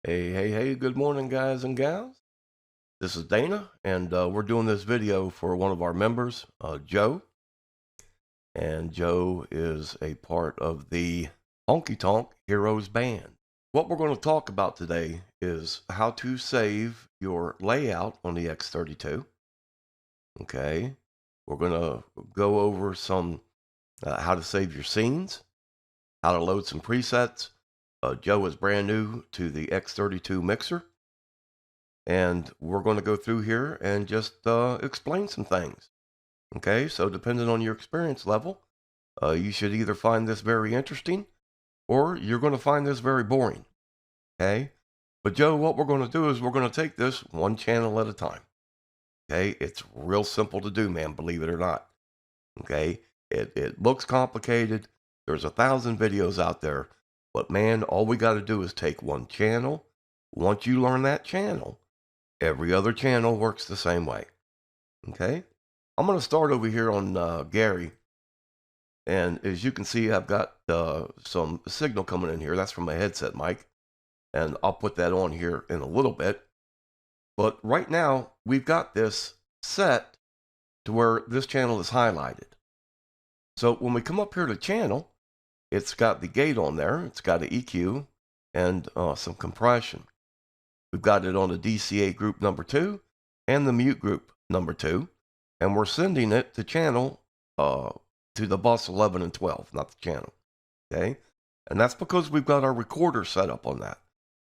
Hey, good morning, guys and gals. This is Dana, and we're doing this video for one of our members, Joe. And Joe is a part of the Honky Tonk Heroes band. What we're going to talk about today is how to save your layout on the X32. Okay. We're going to go over some how to save your scenes, how to load some presets. Joe is brand new to the X32 mixer. And we're going to go through here and just explain some things. Okay, so depending on your experience level, you should either find this very interesting or you're going to find this very boring. Okay, but Joe, what we're going to do is we're going to take this one channel at a time. Okay, it's real simple to do, man, believe it or not. Okay, it looks complicated. There's 1,000 videos out there, but man, all we got to do is take one channel. Once you learn that channel, every other channel works the same way. Okay, I'm going to start over here on Gary. And as you can see, I've got some signal coming in here. That's from my headset mic. And I'll put that on here in a little bit. But right now, we've got this set to where this channel is highlighted. So when we come up here to channel, it's got the gate on there. It's got an EQ and some compression. We've got it on the DCA group number 2 and the mute group number 2. And we're sending it to channel to the bus 11 and 12, not the channel. Okay? And that's because we've got our recorder set up on that.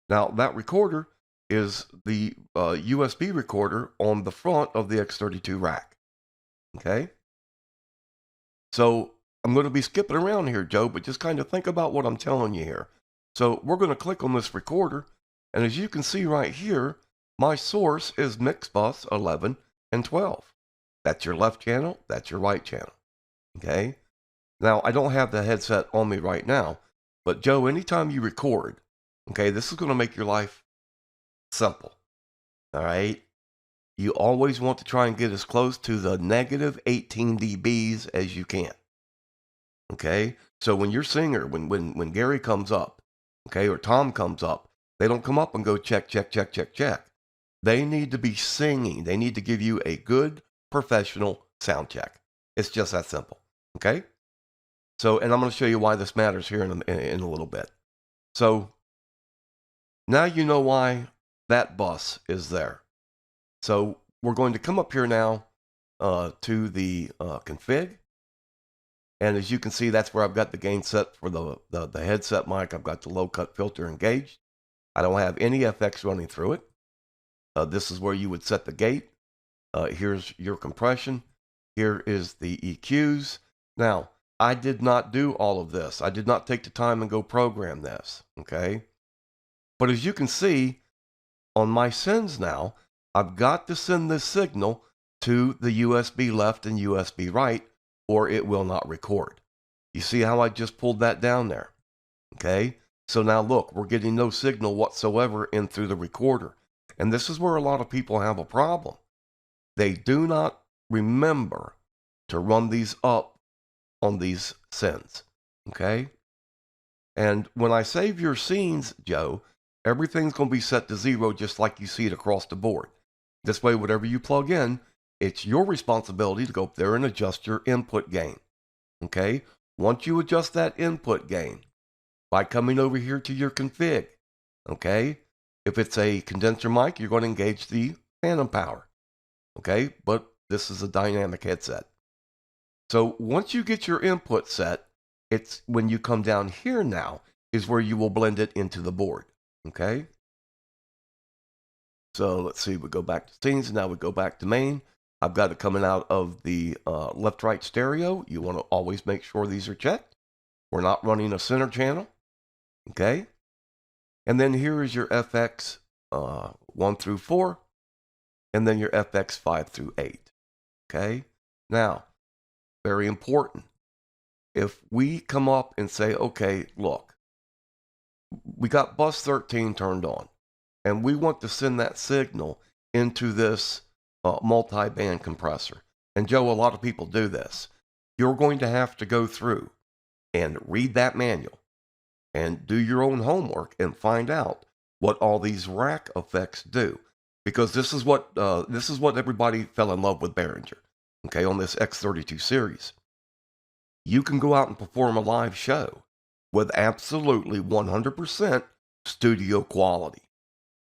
Now, that recorder is the USB recorder on the front of the X32 rack. Okay? So I'm going to be skipping around here, Joe, but just kind of think about what I'm telling you here. So we're going to click on this recorder. And as you can see right here, my source is mix bus 11 and 12. That's your left channel. That's your right channel. Okay. Now, I don't have the headset on me right now, but Joe, anytime you record, okay, this is going to make your life simple. All right. You always want to try and get as close to the negative 18 dBs as you can. Okay. So when your singer, when Gary comes up, okay, or Tom comes up, they don't come up and go check. They need to be singing. They need to give you a good professional sound check. It's just that simple. Okay? So, and I'm going to show you why this matters here in a little bit. So, now you know why that bus is there. So, we're going to come up here now to the config. And as you can see, that's where I've got the gain set for the headset mic. I've got the low cut filter engaged. I don't have any FX running through it. This is where you would set the gate. Here's your compression. Here is the EQs. Now, I did not do all of this. I did not take the time and go program this. Okay. But as you can see on my sends now, I've got to send this signal to the USB left and USB right, or it will not record. You see how I just pulled that down there? Okay. So now look, we're getting no signal whatsoever in through the recorder. And this is where a lot of people have a problem. They do not remember to run these up on these sends. Okay? And when I save your scenes, Joe, everything's going to be set to 0 just like you see it across the board. This way, whatever you plug in, it's your responsibility to go up there and adjust your input gain. Okay? Once you adjust that input gain, by coming over here to your config, okay? If it's a condenser mic, you're going to engage the phantom power, okay? But this is a dynamic headset. So once you get your input set, it's when you come down here now is where you will blend it into the board, okay? So let's see, we go back to scenes, and now we go back to main. I've got it coming out of the left-right stereo. You want to always make sure these are checked. We're not running a center channel. Okay, and then here is your FX 1 through 4, and then your FX 5 through 8. Okay, now, very important. If we come up and say, okay, look, we got bus 13 turned on, and we want to send that signal into this multi-band compressor. And Joe, a lot of people do this. You're going to have to go through and read that manual and do your own homework and find out what all these rack effects do, because this is what everybody fell in love with Behringer. Okay, on this X32 series, you can go out and perform a live show with absolutely 100% studio quality.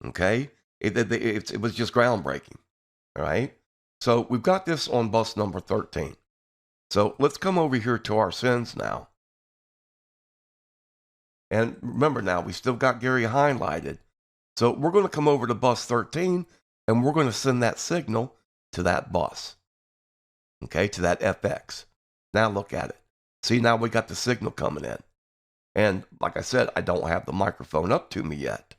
Okay, it was just groundbreaking. All right, so we've got this on bus number 13. So let's come over here to our sends now. And remember now, we still got Gary highlighted. So we're going to come over to bus 13 and we're going to send that signal to that bus. Okay, to that FX. Now look at it. See, now we got the signal coming in. And like I said, I don't have the microphone up to me yet.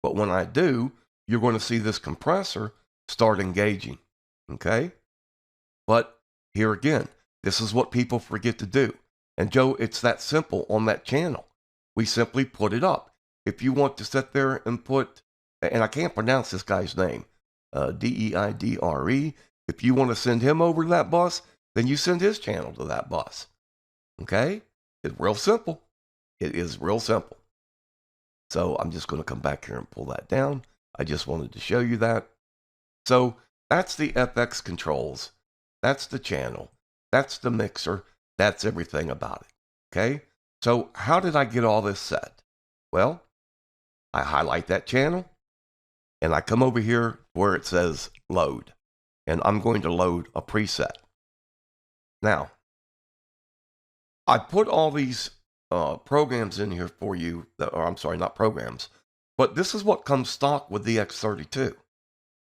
But when I do, you're going to see this compressor start engaging. Okay? But here again, this is what people forget to do. And Joe, it's that simple on that channel. We simply put it up. If you want to sit there and put, and I can't pronounce this guy's name, Deidre. If you want to send him over to that bus, then you send his channel to that bus. Okay? It's real simple. It is real simple. So I'm just going to come back here and pull that down. I just wanted to show you that. So that's the FX controls. That's the channel. That's the mixer. That's everything about it. Okay? So how did I get all this set? Well, I highlight that channel and I come over here where it says load. And I'm going to load a preset. Now, I put all these programs in here for you, or I'm sorry, not programs, but this is what comes stock with the X32.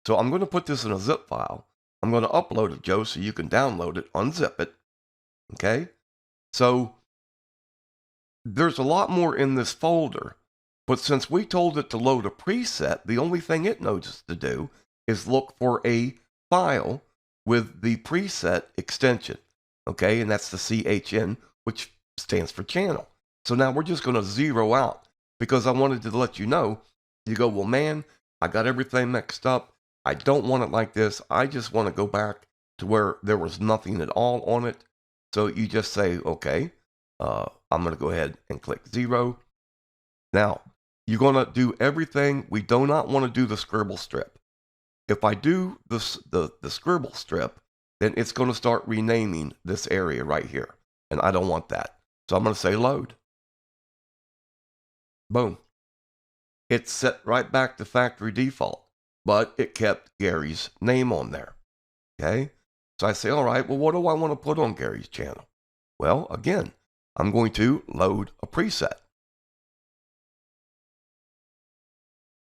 So I'm going to put this in a zip file. I'm going to upload it, Joe, so you can download it, unzip it. Okay? So there's a lot more in this folder, but since we told it to load a preset, the only thing it knows to do is look for a file with the preset extension. Okay? And that's the CHN, which stands for channel. So now we're just going to zero out because I wanted to let you know. You go, well, man, I got everything mixed up. I don't want it like this. I just want to go back to where there was nothing at all on it. So you just say, okay, I'm going to go ahead and click 0. Now, you're going to do everything. We do not want to do the scribble strip. If I do the scribble strip, then it's going to start renaming this area right here. And I don't want that. So I'm going to say load. Boom. It's set right back to factory default, but it kept Gary's name on there. Okay? So I say, all right, well, what do I want to put on Gary's channel? Well, again, I'm going to load a preset.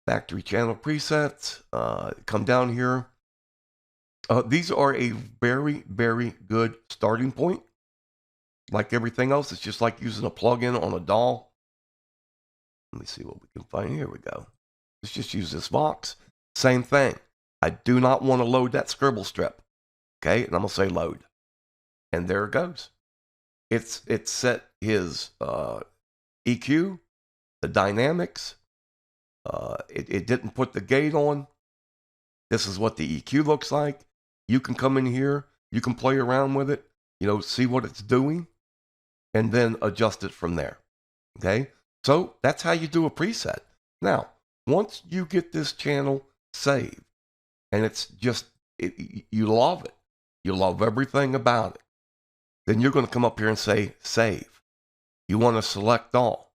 Factory channel presets. Come down here. These are a very, very good starting point. Like everything else, it's just like using a plugin on a DAW. Let me see what we can find. Here we go. Let's just use this box. Same thing. I do not want to load that scribble strip. Okay, and I'm going to say load. And there it goes. It's set his EQ, the dynamics. It didn't put the gate on. This is what the EQ looks like. You can come in here. You can play around with it. See what it's doing. And then adjust it from there. Okay? So that's how you do a preset. Now, once you get this channel saved, and it's just, you love it. You love everything about it. Then you're going to come up here and say save. You want to select all.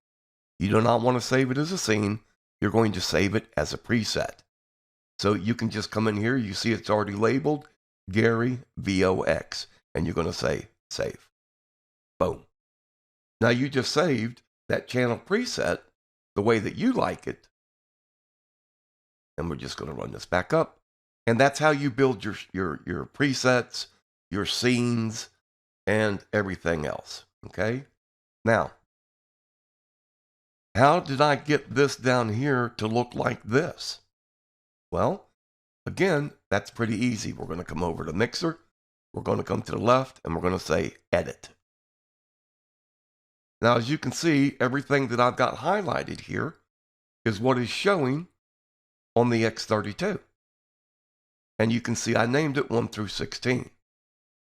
You do not want to save it as a scene. You're going to save it as a preset. So you can just come in here. You see it's already labeled Gary VOX. And you're going to say save. Boom. Now you just saved that channel preset the way that you like it. And we're just going to run this back up. And that's how you build your presets, your scenes, and everything else. Okay? Now, how did I get this down here to look like this? Well, again, that's pretty easy. We're going to come over to Mixer. We're going to come to the left, and we're going to say Edit. Now, as you can see, everything that I've got highlighted here is what is showing on the X32. And you can see I named it 1 through 16.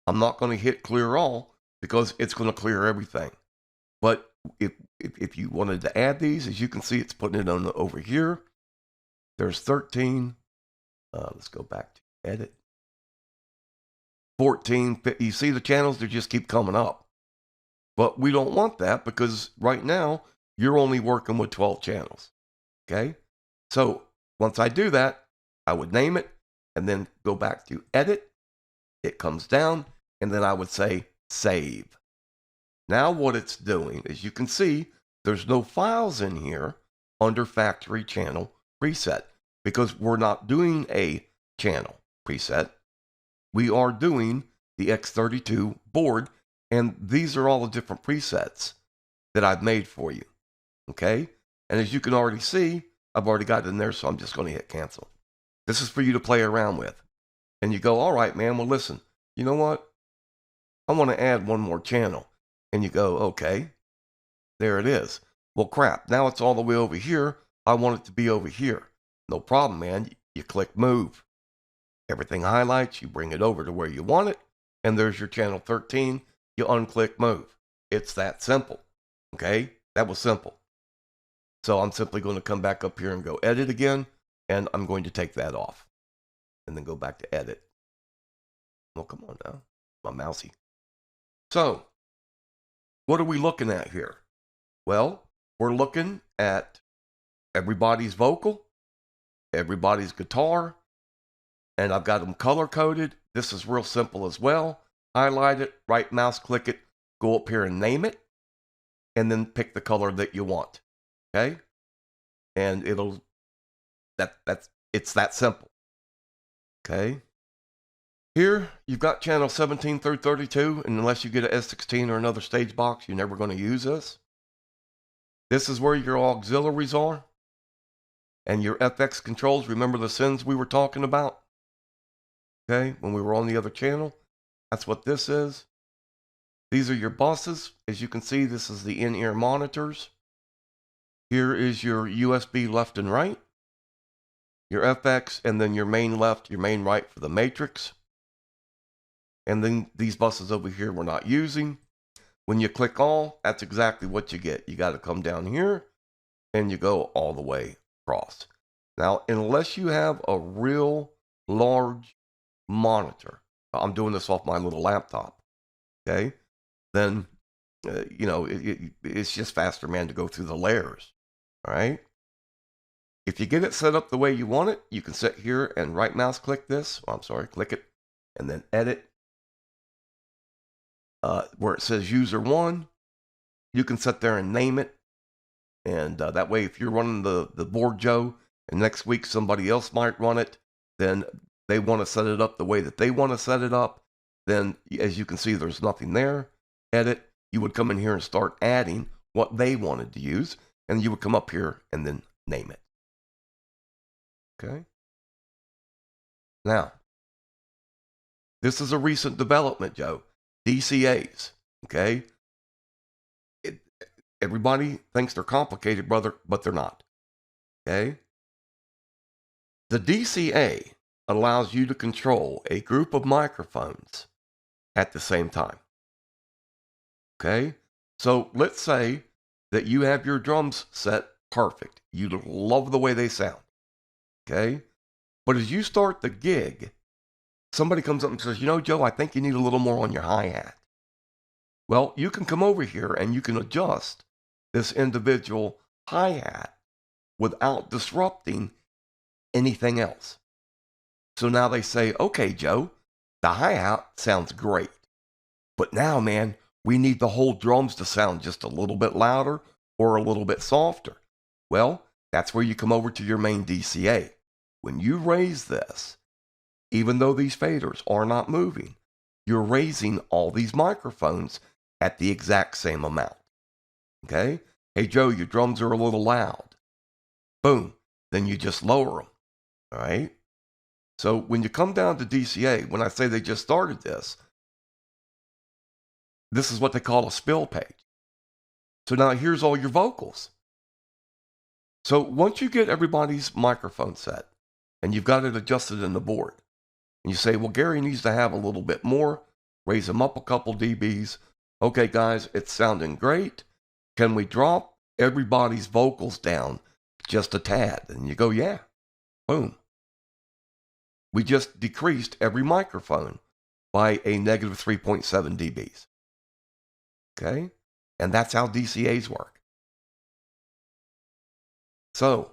I'm not going to hit clear all because it's going to clear everything. But if you wanted to add these, as you can see, it's putting it on over here. There's 13. Let's go back to edit. 14. You see the channels? They just keep coming up. But we don't want that because right now you're only working with 12 channels. Okay? So once I do that, I would name it and then go back to edit. It comes down and then I would say save. Now what it's doing, as you can see, there's no files in here under factory channel preset because we're not doing a channel preset. We are doing the X32 board, and these are all the different presets that I've made for you. Okay? And as you can already see, I've already got it in there, so I'm just going to hit cancel. This is for you to play around with. And you go, all right, man, well, listen, you know what? I want to add one more channel. And you go, okay, there it is. Well, crap, now it's all the way over here. I want it to be over here. No problem, man. You click move. Everything highlights, you bring it over to where you want it, and there's your channel 13. You unclick move. It's that simple. Okay? That was simple. So I'm simply going to come back up here and go edit again, and I'm going to take that off. And then go back to edit. Well, come on now. My mousey. So, what are we looking at here? Well, we're looking at everybody's vocal, everybody's guitar, and I've got them color coded. This is real simple as well. Highlight it, right mouse click it, go up here and name it, and then pick the color that you want. Okay? And it's that simple. Okay? Here, you've got channel 17 through 32, and unless you get an S16 or another stage box, you're never going to use this. This is where your auxiliaries are, and your FX controls. Remember the sends we were talking about? Okay, when we were on the other channel? That's what this is. These are your buses. As you can see, this is the in-ear monitors. Here is your USB left and right, your FX, and then your main left, your main right for the matrix. And then these buses over here we're not using. When you click all, that's exactly what you get. You got to come down here and you go all the way across. Now, unless you have a real large monitor, I'm doing this off my little laptop, okay, then, it's just faster, man, to go through the layers, all right? If you get it set up the way you want it, you can sit here and right mouse click this. Click it and then edit. Where it says user 1, you can sit there and name it. And that way, if you're running the board, Joe, and next week somebody else might run it, then they want to set it up the way that they want to set it up. Then, as you can see, there's nothing there. Edit. You would come in here and start adding what they wanted to use. And you would come up here and then name it. Okay? Now, this is a recent development, Joe. DCAs, okay? Everybody thinks they're complicated, brother, but they're not, okay? The DCA allows you to control a group of microphones at the same time, okay? So let's say that you have your drums set perfect. You love the way they sound, okay? But as you start the gig, somebody comes up and says, Joe, I think you need a little more on your hi-hat. Well, you can come over here and you can adjust this individual hi-hat without disrupting anything else. So now they say, okay, Joe, the hi-hat sounds great. But now, man, we need the whole drums to sound just a little bit louder or a little bit softer. Well, that's where you come over to your main DCA. When you raise this, even though these faders are not moving, you're raising all these microphones at the exact same amount. Okay? Hey, Joe, your drums are a little loud. Boom. Then you just lower them. All right? So when you come down to DCA, when I say they just started this is what they call a spill page. So now here's all your vocals. So once you get everybody's microphone set and you've got it adjusted in the board, and you say, well, Gary needs to have a little bit more, raise him up a couple dBs. Okay, guys, it's sounding great. can we drop everybody's vocals down just a tad? And you go, yeah, boom. We just decreased every microphone by a negative 3.7 dBs. Okay? And that's how DCAs work. So,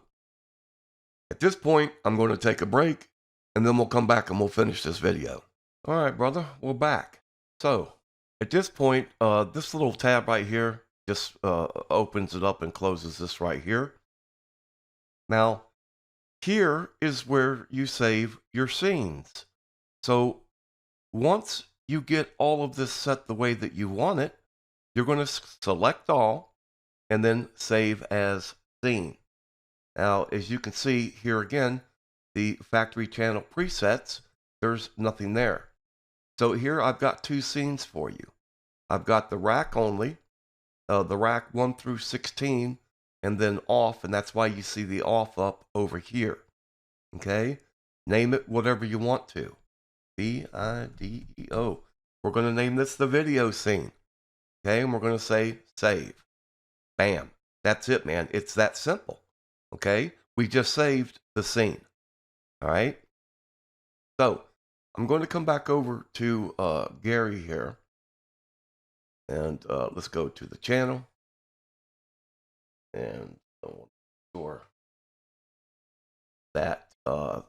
at this point, I'm going to take a break, and then we'll come back and we'll finish this video. All right, brother, we're back. So, at this point, this little tab right here just opens it up and closes this right here. Now, here is where you save your scenes. So, once you get all of this set the way that you want it, you're going to select all and then save as scene. Now, as you can see here again, the factory channel presets, there's nothing there. So here I've got two scenes for you. I've got the rack only, the rack 1 through 16, and then off, and that's why you see the off up over here. Okay? Name it whatever you want to. video. We're going to name this the video scene. Okay? And we're going to say save. Bam. That's it, man. It's that simple. Okay? We just saved the scene. All right? So, I'm going to come back over to Gary here. And let's go to the channel. And sure that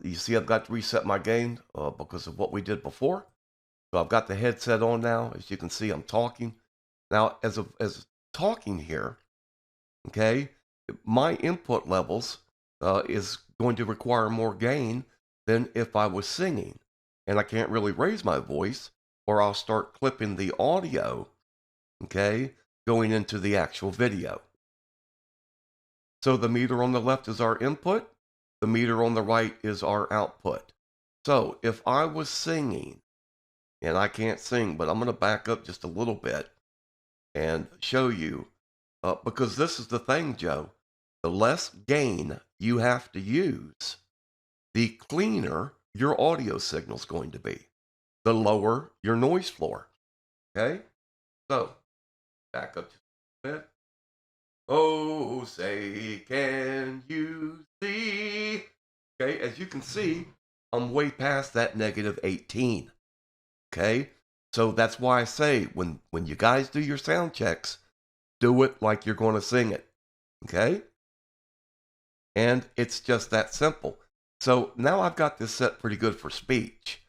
you see I've got to reset my gain because of what we did before. So I've got the headset on now. As you can see, I'm talking. Now, as talking here, okay, my input levels is going to require more gain than if I was singing. And I can't really raise my voice or I'll start clipping the audio, okay, going into the actual video. So the meter on the left is our input. The meter on the right is our output. So if I was singing, and I can't sing, but I'm going to back up just a little bit and show you, because this is the thing, Joe. The less gain you have to use, the cleaner your audio signal is going to be, the lower your noise floor. Okay? So, back up just a bit. Oh, say, can you see? Okay, as you can see, I'm way past that negative 18. Okay? So that's why I say, when you guys do your sound checks, do it like you're going to sing it. Okay? And it's just that simple. So now I've got this set pretty good for speech.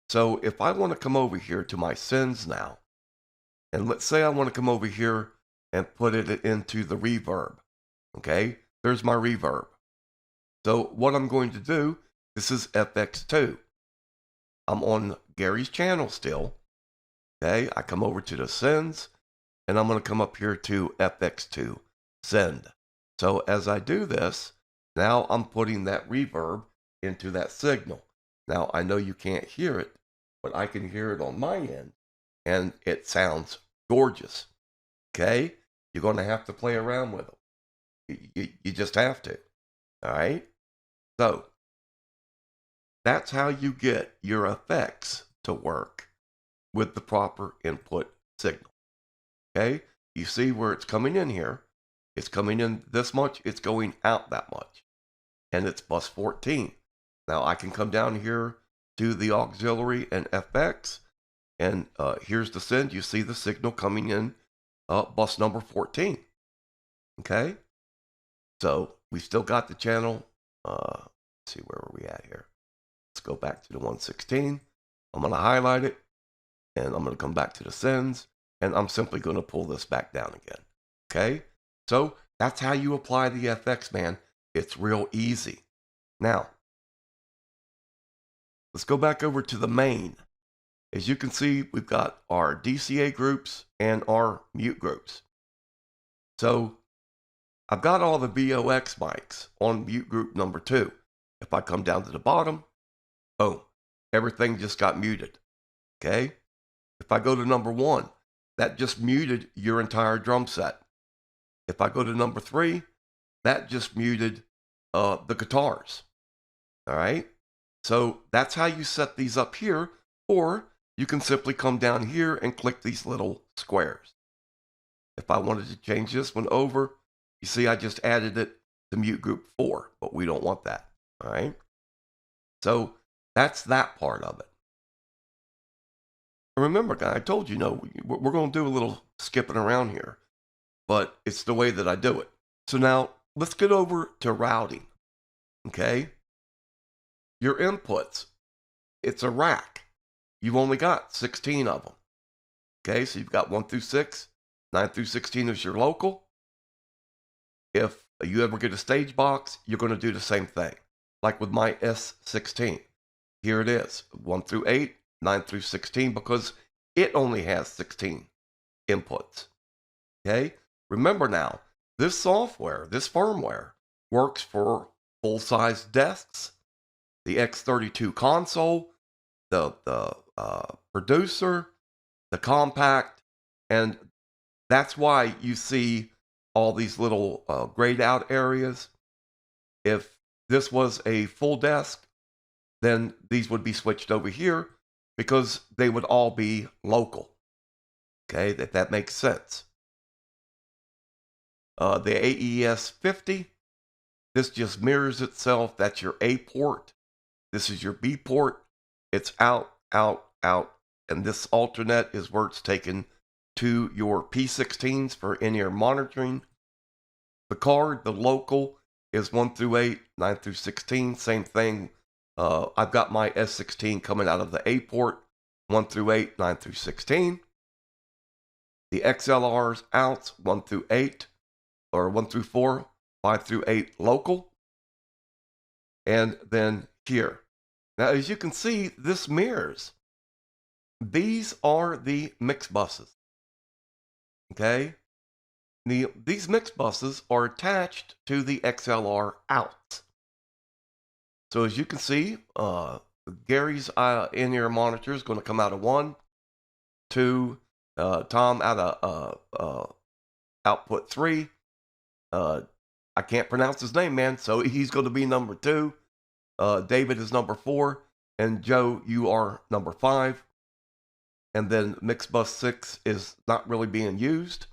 So if I want to come over here to my sends now, and let's say I want to come over here and put it into the reverb. Okay, there's my reverb. So what I'm going to do, this is FX2. I'm on Gary's channel still. Okay, I come over to the sends, and I'm going to come up here to FX2, send. So as I do this, now I'm putting that reverb into that signal. Now I know you can't hear it, but I can hear it on my end, and it sounds gorgeous. Okay? You're going to have to play around with them. You just have to. All right? So, that's how you get your effects to work with the proper input signal. Okay? You see where it's coming in here. It's coming in this much. It's going out that much. And it's bus 14. Now, I can come down here to the auxiliary and FX. And here's the send. You see the signal coming in bus number 14. Okay? So we still got the channel. Let's see, where were we at here? Let's go back to the 116. I'm going to highlight it. And I'm going to come back to the sends. And I'm simply going to pull this back down again. Okay? So that's how you apply the FX, man. It's real easy. Now, let's go back over to the main. As you can see, we've got our DCA groups and our mute groups. So I've got all the VOX mics on mute group number 2. If I come down to the bottom, boom, everything just got muted. Okay? If I go to number 1, that just muted your entire drum set. If I go to number 3, that just muted the guitars. All right? So that's how you set these up here, or you can simply come down here and click these little squares. If I wanted to change this one over, you see I just added it to mute group 4, but we don't want that. All right. So that's that part of it. Remember, guys, I told you, we're going to do a little skipping around here, but it's the way that I do it. So now let's get over to routing. Okay. Your inputs, it's a rack. You've only got 16 of them. Okay. So you've got 1 through 6, 9 through 16 is your local. If you ever get a stage box, you're going to do the same thing. Like with my S16. Here it is, 1 through 8, 9 through 16, because it only has 16 inputs. Okay? Remember now, this software, this firmware, works for full-size desks, the X32 console, the producer, the compact, and that's why you see all these little grayed out areas. If this was a full desk, then these would be switched over here because they would all be local. Okay, if that makes sense. The AES 50, this just mirrors itself. That's your A port. This is your B port. It's out, out, out. And this alternate is where it's taken to your P16s for in-ear monitoring. The card, the local, is 1 through 8, 9 through 16. Same thing. I've got my S16 coming out of the A port, 1 through 8, 9 through 16. The XLR's outs, 1 through 8, or 1 through 4, 5 through 8 local. And then here. Now, as you can see, this mirrors. These are the mix buses. Okay? These mix buses are attached to the XLR outs. So as you can see, Gary's in-ear monitor is going to come out of 1, 2, Tom out of output 3. I can't pronounce his name, man, so he's going to be number 2. David is number 4, and Joe, you are number 5. And then mix bus 6 is not really being used.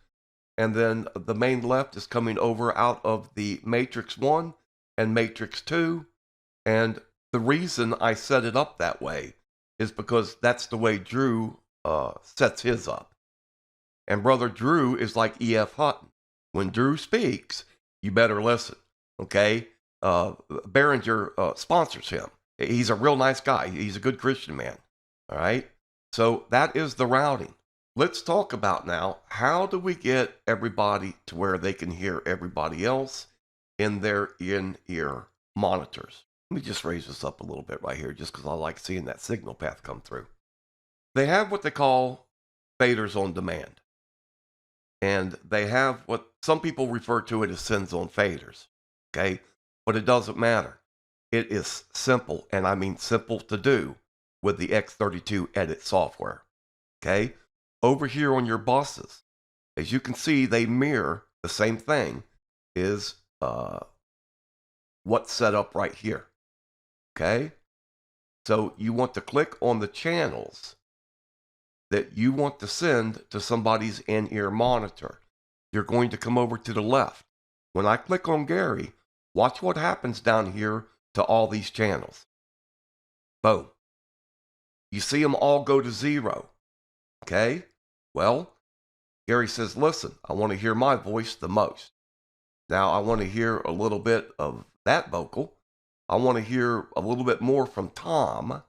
And then the main left is coming over out of the Matrix 1 and Matrix 2. And the reason I set it up that way is because that's the way Drew sets his up. And brother Drew is like E.F. Hutton. When Drew speaks, you better listen, okay? Behringer sponsors him. He's a real nice guy. He's a good Christian man, all right? So that is the routing. Let's talk about now, how do we get everybody to where they can hear everybody else in their in-ear monitors? Let me just raise this up a little bit right here, just because I like seeing that signal path come through. They have what they call faders on demand. And they have what some people refer to it as sends on faders. Okay? But it doesn't matter. It is simple, and I mean simple to do with the X32 edit software. Okay? Over here on your buses, as you can see, they mirror the same thing is what's set up right here. Okay? So you want to click on the channels that you want to send to somebody's in-ear monitor. You're going to come over to the left. When I click on Gary, watch what happens down here to all these channels. Boom. You see them all go to 0. Okay? Well, Gary says, listen, I want to hear my voice the most. Now I want to hear a little bit of that vocal. I want to hear a little bit more from Tom.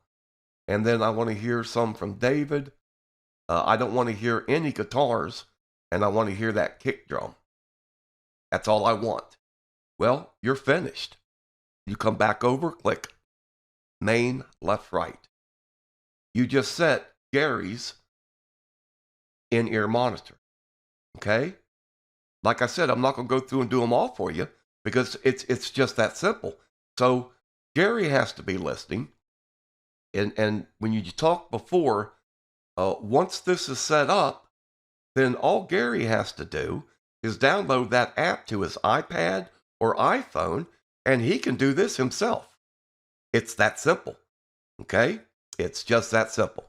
And then I want to hear some from David. I don't want to hear any guitars, and I want to hear that kick drum. That's all I want. Well, you're finished. You come back over, click main, left, right. You just set Gary's in-ear monitor. Okay? Like I said, I'm not going to go through and do them all for you because it's just that simple. So Gary has to be listening. And when you talked before, once this is set up, then all Gary has to do is download that app to his iPad or iPhone, and he can do this himself. It's that simple. Okay? It's just that simple.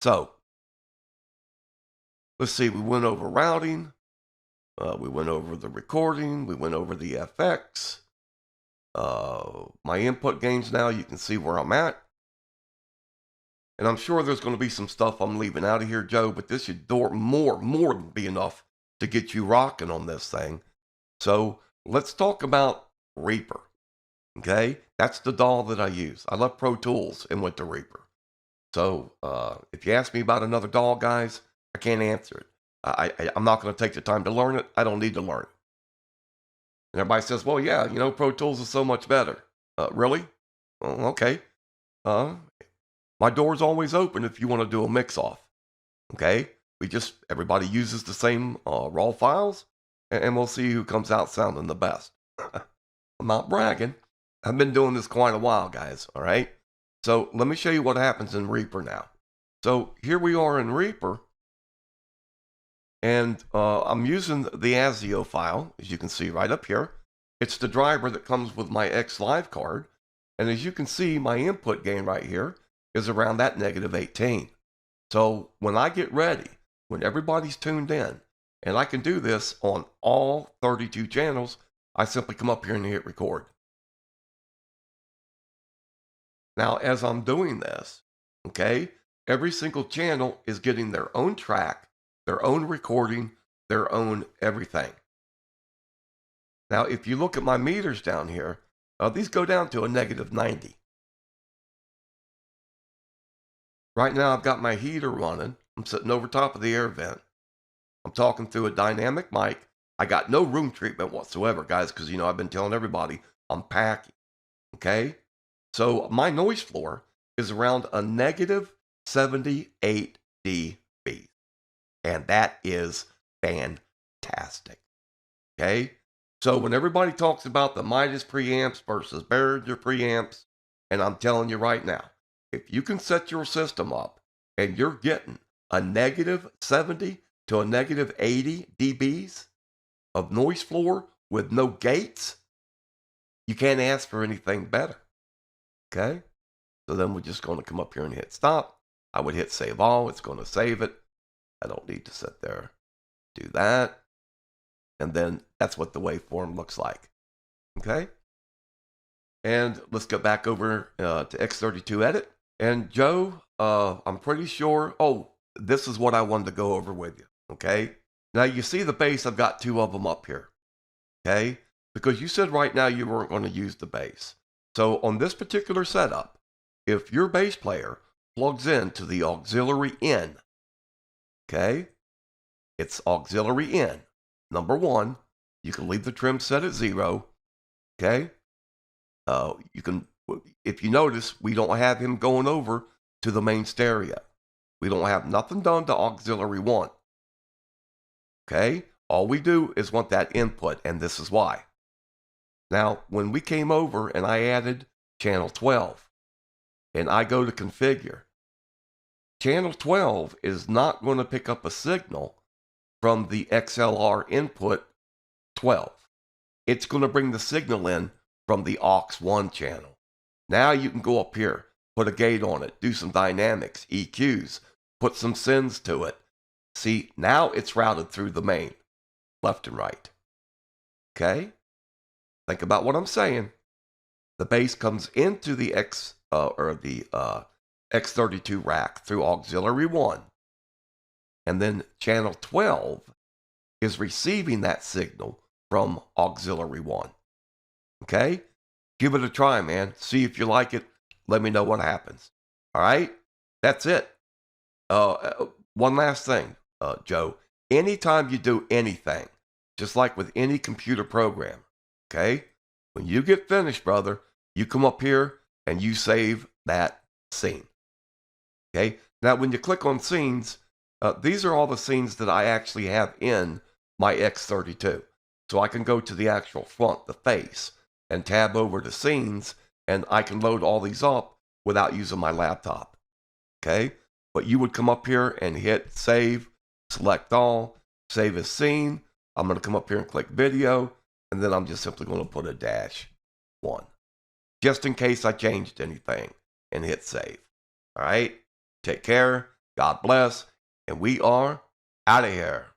So, let's see, we went over routing. We went over the recording. We went over the FX. My input gains now, you can see where I'm at. And I'm sure there's going to be some stuff I'm leaving out of here, Joe, but this should more than be enough to get you rocking on this thing. So let's talk about Reaper. Okay, that's the DAW that I use. I left Pro Tools and went to Reaper. So if you ask me about another DAW, guys, I can't answer it. I'm not going to take the time to learn it. I don't need to learn it. And everybody says, well, yeah, you know, Pro Tools is so much better. Really? Well, okay. My door's always open if you want to do a mix-off. Okay? Everybody uses the same raw files, and we'll see who comes out sounding the best. I'm not bragging. I've been doing this quite a while, guys, all right? So let me show you what happens in Reaper now. So here we are in Reaper, and I'm using the ASIO file, as you can see right up here. It's the driver that comes with my X Live card, and as you can see, my input gain right here is around that -18. So when I get ready, when everybody's tuned in, and I can do this on all 32 channels, I simply come up here and hit record. Now, as I'm doing this, okay, every single channel is getting their own track, their own recording, their own everything. Now, if you look at my meters down here, these go down to a -90. Right now, I've got my heater running. I'm sitting over top of the air vent. I'm talking through a dynamic mic. I got no room treatment whatsoever, guys, because, you know, I've been telling everybody I'm packing, okay? So my noise floor is around a -78 dB, and that is fantastic, okay? So when everybody talks about the Midas preamps versus Behringer preamps, and I'm telling you right now, if you can set your system up and you're getting a -70 to a -80 dBs of noise floor with no gates, you can't ask for anything better. Okay? So then we're just going to come up here and hit stop. I would hit save all. It's going to save it. I don't need to sit there, do that. And then that's what the waveform looks like. Okay? And let's go back over to X32 edit. And Joe, I'm pretty sure, this is what I wanted to go over with you. Okay? Now you see the bass, I've got two of them up here. Okay? Because you said right now you weren't going to use the bass. So on this particular setup, if your bass player plugs into the auxiliary in, okay, it's auxiliary in. Number one, you can leave the trim set at 0. Okay, you can. If you notice, we don't have him going over to the main stereo. We don't have nothing done to auxiliary 1. Okay, all we do is want that input, and this is why. Now, when we came over and I added channel 12, and I go to configure, channel 12 is not going to pick up a signal from the XLR input 12. It's going to bring the signal in from the aux1 channel. Now you can go up here, put a gate on it, do some dynamics, EQs, put some sends to it. See, now it's routed through the main, left and right. Okay? Think about what I'm saying. The bass comes into the X32 rack through auxiliary 1. And then channel 12 is receiving that signal from auxiliary 1. Okay? Give it a try, man. See if you like it. Let me know what happens. All right? That's it. One last thing, Joe. Anytime you do anything, just like with any computer program, okay? When you get finished, brother, you come up here and you save that scene. Okay? Now, when you click on scenes, these are all the scenes that I actually have in my X32. So I can go to the actual front, the face, and tab over to scenes, and I can load all these up without using my laptop. Okay? But you would come up here and hit save, select all, save as scene. I'm going to come up here and click video, and then I'm just simply going to put a -1. Just in case I changed anything, and hit save. All right? Take care. God bless. And we are out of here.